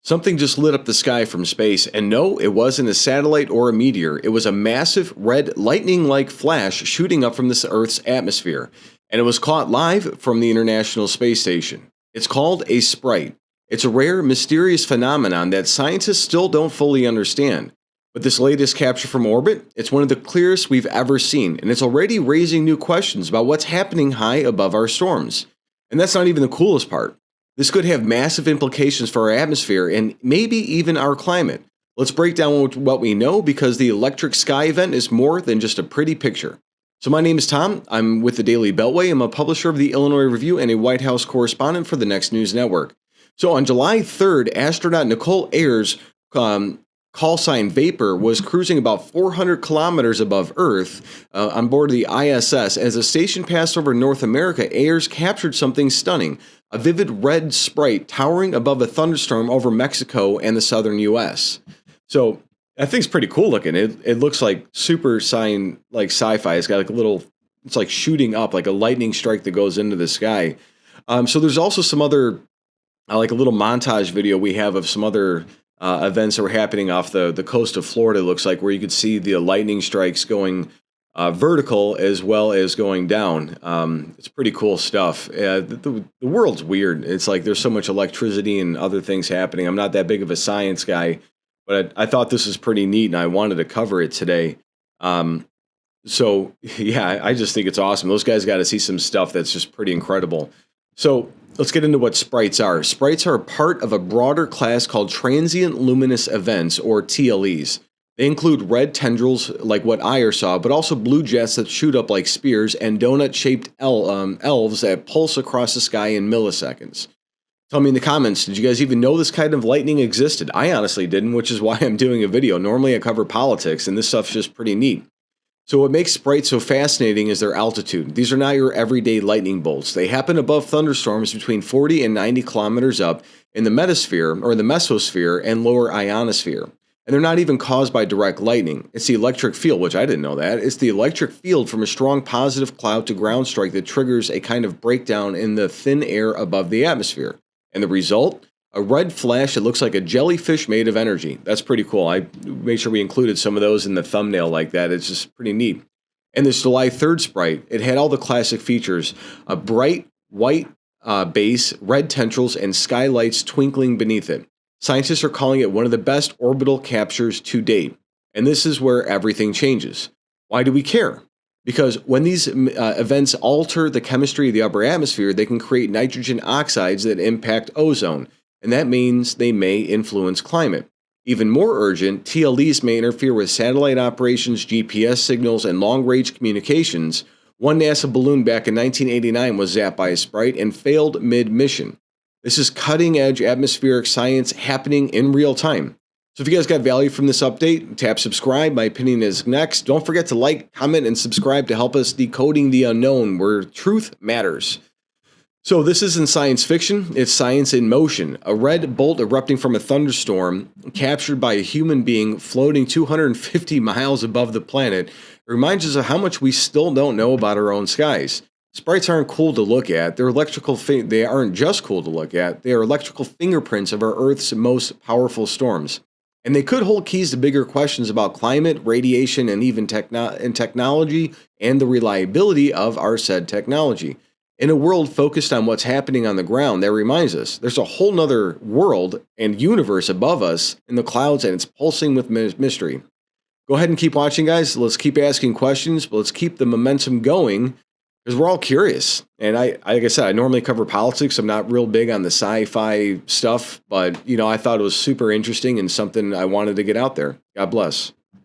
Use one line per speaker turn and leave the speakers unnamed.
Something just lit up the sky from space, and no, it wasn't a satellite or a meteor. It was a massive red lightning like flash shooting up from the Earth's atmosphere, and it was caught live from the International Space Station. It's called a sprite. It's a rare, mysterious phenomenon that scientists still don't fully understand. But this latest capture from orbit, it's one of the clearest we've ever seen, and it's already raising new questions about what's happening high above our storms. And that's not even the coolest part. This could have massive implications for our atmosphere and maybe even our climate. Let's break down what we know because the electric sky event is more than just a pretty picture. So my name is Tom. I'm with the Daily Beltway. I'm a publisher of the Illinois Review and a White House correspondent for the Next News Network. So on July 3rd, astronaut Nichole Ayers, call sign Vapor, was cruising about 400 kilometers above Earth on board the ISS. As the station passed over North America, Ayers captured something stunning. A vivid red sprite towering above a thunderstorm over Mexico and the southern U.S. So that thing's pretty cool looking. It looks like super sci-fi. It's got like a little, it's like shooting up like a lightning strike that goes into the sky. So there's also some other, like a little montage video we have of some other events that were happening off the coast of Florida, it looks like, where you could see the lightning strikes going vertical as well as going down. It's pretty cool stuff. The world's weird. It's like there's so much electricity and other things happening. I'm not that big of a science guy, but I thought this was pretty neat, and I wanted to cover it today. So, yeah, I just think it's awesome. Those guys got to see some stuff that's just pretty incredible. So let's get into what sprites are. Sprites are a part of a broader class called transient luminous events, or TLEs. They include red tendrils, like what Ayers saw, but also blue jets that shoot up like spears and donut-shaped elves that pulse across the sky in milliseconds. Tell me in the comments, did you guys even know this kind of lightning existed? I honestly didn't, which is why I'm doing a video. Normally I cover politics, and this stuff's just pretty neat. So what makes sprites so fascinating is their altitude. These are not your everyday lightning bolts. They happen above thunderstorms between 40 and 90 kilometers up in the mesosphere and lower ionosphere. And they're not even caused by direct lightning. It's the electric field, which I didn't know that. It's the electric field from a strong positive cloud to ground strike that triggers a kind of breakdown in the thin air above the atmosphere. And the result? A red flash that looks like a jellyfish made of energy. That's pretty cool. I made sure we included some of those in the thumbnail like that. It's just pretty neat. And this July 3rd sprite, it had all the classic features. A bright white base, red tendrils, and skylights twinkling beneath it. Scientists are calling it one of the best orbital captures to date. And this is where everything changes. Why do we care? Because when these events alter the chemistry of the upper atmosphere, they can create nitrogen oxides that impact ozone. And that means they may influence climate. Even more urgent, TLEs may interfere with satellite operations, GPS signals, and long-range communications. One NASA balloon back in 1989 was zapped by a sprite and failed mid-mission. This is cutting-edge atmospheric science happening in real time. So if you guys got value from this update, tap subscribe. My opinion is next. Don't forget to like, comment, and subscribe to help us decoding the unknown, where truth matters. So this isn't science fiction, it's science in motion. A red bolt erupting from a thunderstorm captured by a human being floating 250 miles above the planet reminds us of how much we still don't know about our own skies. Sprites aren't cool to look at. They aren't just cool to look at. They are electrical fingerprints of our Earth's most powerful storms. And they could hold keys to bigger questions about climate, radiation, and even technology and the reliability of our said technology. In a world focused on what's happening on the ground, that reminds us there's a whole nother world and universe above us in the clouds, and it's pulsing with mystery. Go ahead and keep watching, guys. Let's keep asking questions, but let's keep the momentum going because we're all curious. And like I said, I normally cover politics. I'm not real big on the sci-fi stuff, but I thought it was super interesting and something I wanted to get out there. God bless.